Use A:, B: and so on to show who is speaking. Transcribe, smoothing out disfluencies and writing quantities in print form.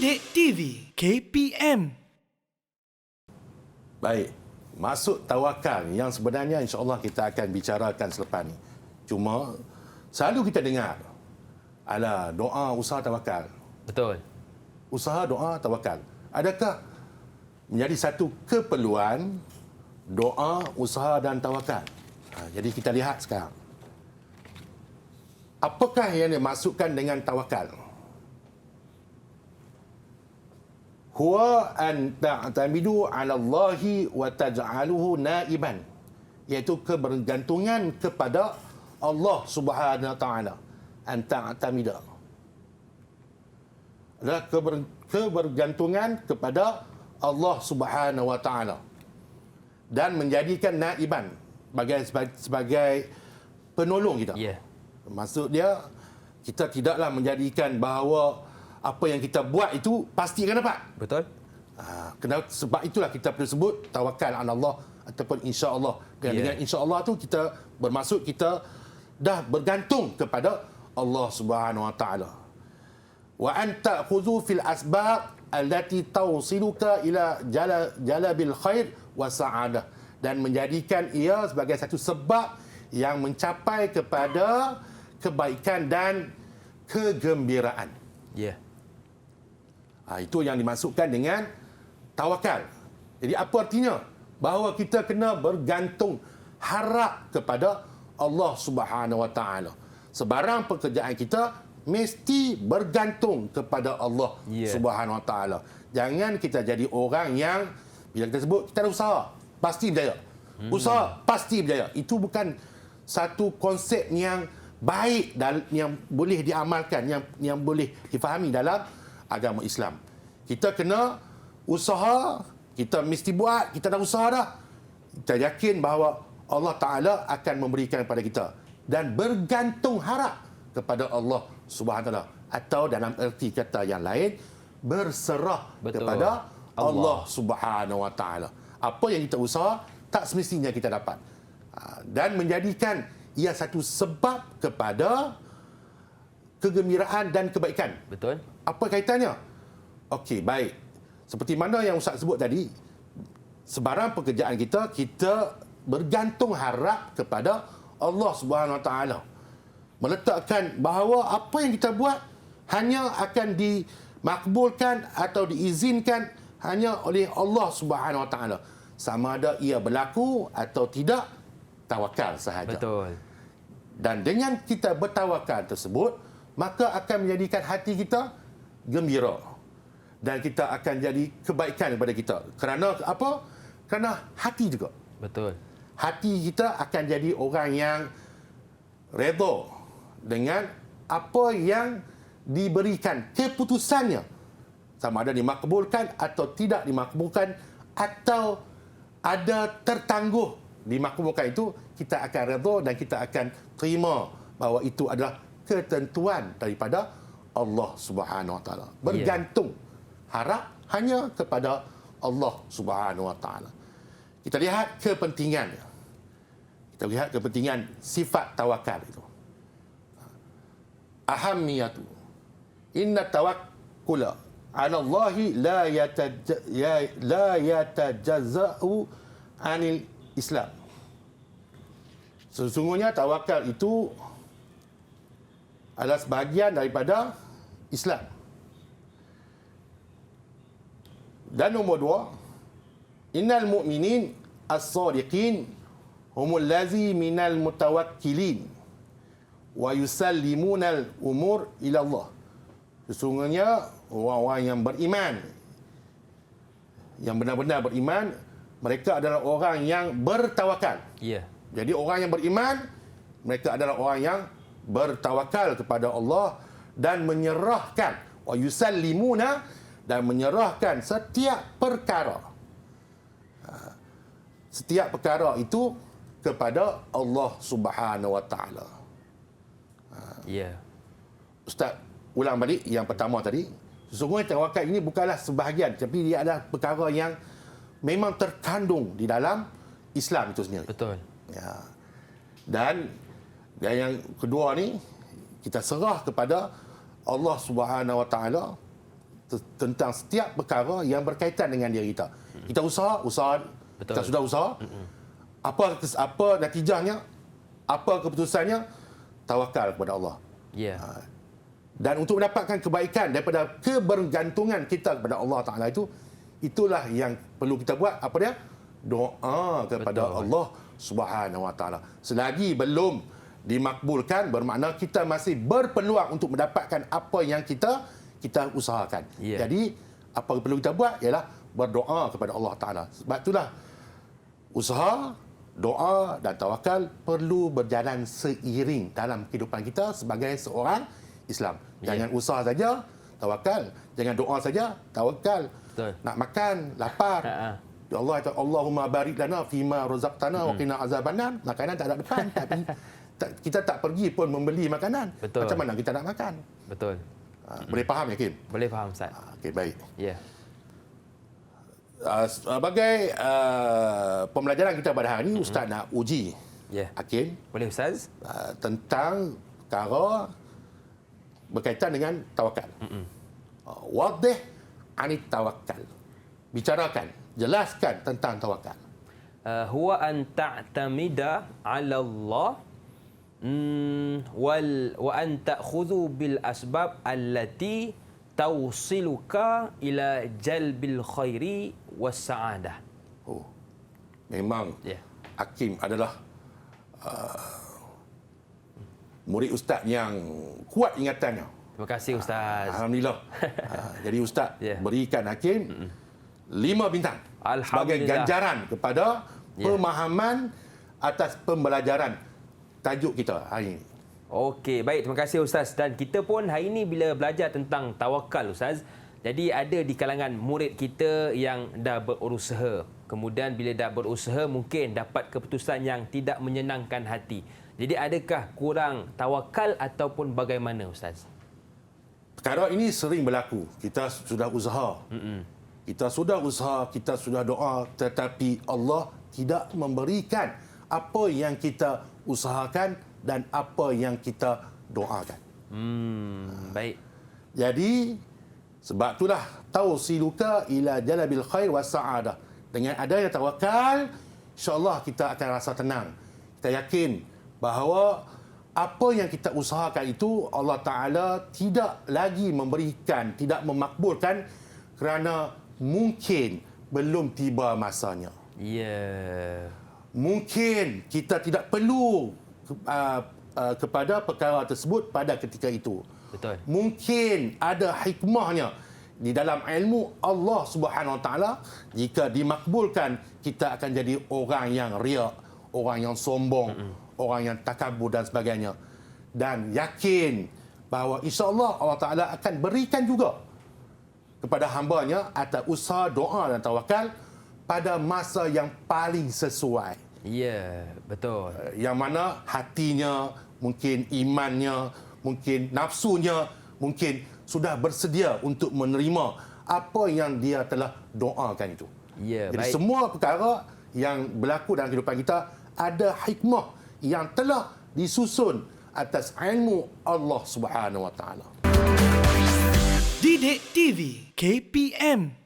A: Didik TV KPM.
B: Baik, masuk tawakal yang sebenarnya insya-Allah kita akan bicarakan selepas ni. Cuma selalu kita dengar ala doa usaha tawakal.
C: Betul.
B: Usaha doa tawakal. Adakah menjadi satu keperluan doa, usaha dan tawakal? Jadi kita lihat sekarang. Apakah yang dimaksudkan dengan tawakal? Huwa an ta'tamidu 'ala Allahi wa taj'aluhu na'iban, iaitu kebergantungan kepada Allah Subhanahu wa taala. An ta'tamida adalah kebergantungan kepada Allah Subhanahu wa taala dan menjadikan na'iban sebagai penolong kita.
C: Ya.
B: Maksud dia, kita tidaklah menjadikan bahawa apa yang kita buat itu pasti akan dapat.
C: Betul.
B: Sebab itulah kita perlu sebut tawakal ala Allah ataupun insya-Allah. Dengan insya-Allah tu kita bermaksud kita dah bergantung kepada Allah Subhanahu wa taala. Wa anta khuzu fil asbab allati tawsiluka ila jalabil khair wa sa'adah, dan menjadikan ia sebagai satu sebab yang mencapai kepada kebaikan dan kegembiraan.
C: Ya.
B: Itu yang dimaksudkan dengan tawakal. Jadi apa artinya? Bahawa kita kena bergantung harap kepada Allah Subhanahu wa taala. Sebarang pekerjaan kita mesti bergantung kepada Allah Subhanahu wa taala. Jangan kita jadi orang yang bila kita sebut kita ada usaha, pasti berjaya. Usaha pasti berjaya. Itu bukan satu konsep yang baik dan yang boleh diamalkan, yang boleh difahami dalam agama Islam. Kita kena usaha, kita mesti buat, kita dah usaha dah. Kita yakin bahawa Allah Ta'ala akan memberikan kepada kita. Dan bergantung harap kepada Allah Subhanahu Wa Taala. Atau dalam erti kata yang lain, berserah kepada Allah Subhanahu Wa Taala. Apa yang kita usaha, tak semestinya kita dapat. Dan menjadikan ia satu sebab kepada kegembiraan dan kebaikan.
C: Betul.
B: Apa kaitannya? Okey, baik. Seperti mana yang Ustaz sebut tadi, sebarang pekerjaan kita bergantung harap kepada Allah Subhanahu Wa Taala. Meletakkan bahawa apa yang kita buat hanya akan dimakbulkan atau diizinkan hanya oleh Allah Subhanahu Wa Taala. Sama ada ia berlaku atau tidak, tawakal sahaja.
C: Betul.
B: Dan dengan kita bertawakal tersebut, maka akan menjadikan hati kita gembira. Dan kita akan jadi kebaikan kepada kita. Kerana apa? Kerana hati juga.
C: Betul.
B: Hati kita akan jadi orang yang redha dengan apa yang diberikan keputusannya. Sama ada dimakbulkan atau tidak dimakbulkan, atau ada tertangguh dimakbulkan, itu kita akan redha dan kita akan terima bahawa itu adalah ketentuan daripada Allah Subhanahu Wa Taala. Bergantung harap hanya kepada Allah Subhanahu Wa Taala. Kita lihat kepentingannya. Kita lihat kepentingan sifat tawakal itu. Ahamiyatu. Inna tawakkula 'ala Allahi la yatajazza'u 'anil Islam. Sesungguhnya tawakal itu adalah sebahagian daripada Islam. Dan nombor 2, innal mu'minin as-sadiqin humul lazi minal mutawakkilin wa yusallimuna al-umur ila Allah. Sesungguhnya orang-orang yang beriman, yang benar-benar beriman, mereka adalah orang yang bertawakal.
C: Ya.
B: Jadi orang yang beriman, mereka adalah orang yang bertawakal kepada Allah dan menyerahkan, wa yusallimuna, dan menyerahkan setiap perkara. Setiap perkara itu kepada Allah Subhanahu Wa Taala.
C: Ya.
B: Ustaz ulang balik yang pertama tadi. Sesungguhnya tawakal ini bukanlah sebahagian, tapi dia adalah perkara yang memang terkandung di dalam Islam itu sendiri.
C: Betul.
B: Ya. Dan yang kedua ni, kita serah kepada Allah Subhanahu Wa Taala tentang setiap perkara yang berkaitan dengan diri kita. Kita usaha,
C: Betul.
B: kita sudah usaha. Apa natijahnya? Apa keputusannya? Tawakal kepada Allah.
C: Ya.
B: Dan untuk mendapatkan kebaikan daripada kebergantungan kita kepada Allah Ta'ala itulah yang perlu kita buat. Apa dia? Doa kepada
C: Betul.
B: Allah Subhanahu Wa Ta'ala. Selagi belum dimakbulkan, bermakna kita masih berpeluang untuk mendapatkan apa yang kita usahakan.
C: Ya.
B: Jadi, apa yang perlu kita buat ialah berdoa kepada Allah Ta'ala. Sebab itulah usaha, doa dan tawakal perlu berjalan seiring dalam kehidupan kita sebagai seorang Islam. Jangan usaha saja, tawakal. Jangan doa saja, tawakal.
C: Betul.
B: Nak makan, lapar. Ya Allah, Allahumma barik lana fima razaqtana wa qina azabannar. Makanan tak ada depan. Kita tak pergi pun membeli makanan.
C: Betul.
B: Macam mana kita nak makan?
C: Betul.
B: Boleh faham ya, Kim?
C: Boleh faham, Ustaz.
B: Okey, baik.
C: Ya.
B: Sebagai pembelajaran kita pada hari ini, Ustaz nak uji
C: Ya.
B: Hakim
C: Boleh, Ustaz?
B: tentang perkara berkaitan dengan tawakal. Wadih anit tawakal. Bicarakan, jelaskan tentang tawakal.
C: Huwa an ta'tamida 'ala Allah wa an ta'khudhu bil asbab allati tawsiluka ila jalbil khairi was sa'adah.
B: Oh, memang
C: Ya.
B: Hakim adalah murid Ustaz yang kuat ingatannya.
C: Terima kasih, Ustaz.
B: Alhamdulillah. Jadi Ustaz
C: Ya.
B: berikan Hakim 5 bintang sebagai
C: Alhamdulillah.
B: ganjaran kepada
C: Ya.
B: pemahaman atas pembelajaran tajuk kita hari ini.
C: Okey, baik. Terima kasih, Ustaz. Dan kita pun hari ini bila belajar tentang tawakal, Ustaz, jadi ada di kalangan murid kita yang dah berusaha. Kemudian bila dah berusaha mungkin dapat keputusan yang tidak menyenangkan hati. Jadi adakah kurang tawakal ataupun bagaimana, Ustaz?
B: Perkara ini sering berlaku. Kita sudah usaha. Kita sudah usaha, kita sudah doa, tetapi Allah tidak memberikan apa yang kita usahakan dan apa yang kita doakan.
C: Baik.
B: Jadi sebab itulah tausiluka ila jalabil khair was sa'adah. Dengan adanya tawakal, insya-Allah kita akan rasa tenang. Kita yakin bahawa apa yang kita usahakan itu Allah Taala tidak lagi memberikan, tidak memakbulkan kerana mungkin belum tiba masanya.
C: Ya.
B: Mungkin kita tidak perlu kepada perkara tersebut pada ketika itu.
C: Betul.
B: Mungkin ada hikmahnya di dalam ilmu Allah Subhanahu Wa Taala. Jika dimakbulkan, kita akan jadi orang yang riak, orang yang sombong, orang yang takabur dan sebagainya. Dan yakin bahawa insya-Allah Allah Taala akan berikan juga kepada hamba-Nya atas usaha, doa dan tawakal pada masa yang paling sesuai.
C: Ya, betul.
B: Yang mana hatinya, mungkin imannya, mungkin nafsunya, mungkin sudah bersedia untuk menerima apa yang dia telah doakan itu.
C: Ya,
B: Jadi
C: baik.
B: semua perkara yang berlaku dalam kehidupan kita ada hikmah yang telah disusun atas ilmu Allah Subhanahu Wa Taala.
A: Didik TV KPM